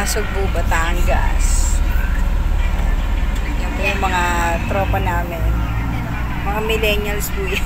Nasugbu, Batangas. Yan po yung mga tropa namin. Mga millennials po yan.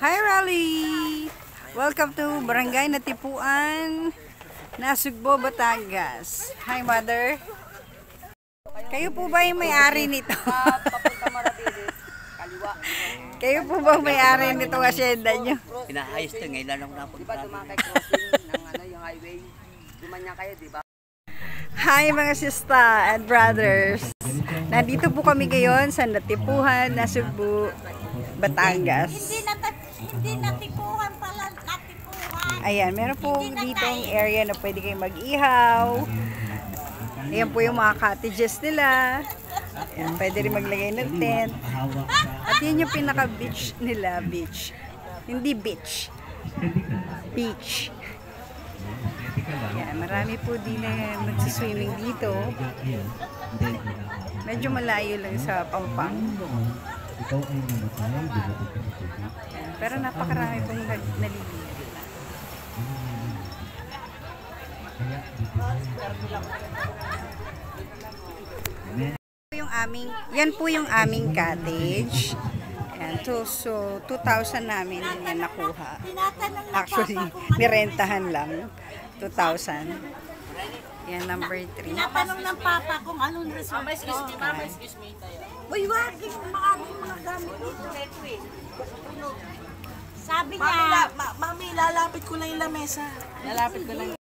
Hi Rally! Welcome to Barangay Natipuan, Nasugbo, Batangas. Hi Mother! Kayo po ba yung may-ari nito? Kayo po ba may-ari nito asyenda nyo? Pinaayos ito, ngayon lang ako napunta. Diba tumakay crossing ng yung highway? Dumanya kayo, diba? Hi mga sista and brothers! Nandito po kami ngayon sa Natipuan, Nasugbo, Batangas. Hindi natipuhan pala, natipuhan. Ayan, meron po ditong area na pwede kayong mag-ihaw. Ayan po yung mga cottages nila. Ayan, pwede rin maglagay ng tent. At yun yung pinaka-beach nila, beach. Hindi beach. Beach. Ayan, marami po din na magsiswimming dito. Medyo malayo lang sa Pampang. Pero napakarami pong naliligo. Yan po yung aming cottage. Ayan, so 2,000 namin yan nakuha. Actually, nirentahan lang. 2,000. Yan, number 3. Tinatanong ng papa kung anong resort. Excuse me. Uy, wag, maraming mga gamit dito. Sabi niya, Mami, lalapit ko lang yung lamesa. Lalapit ko lang.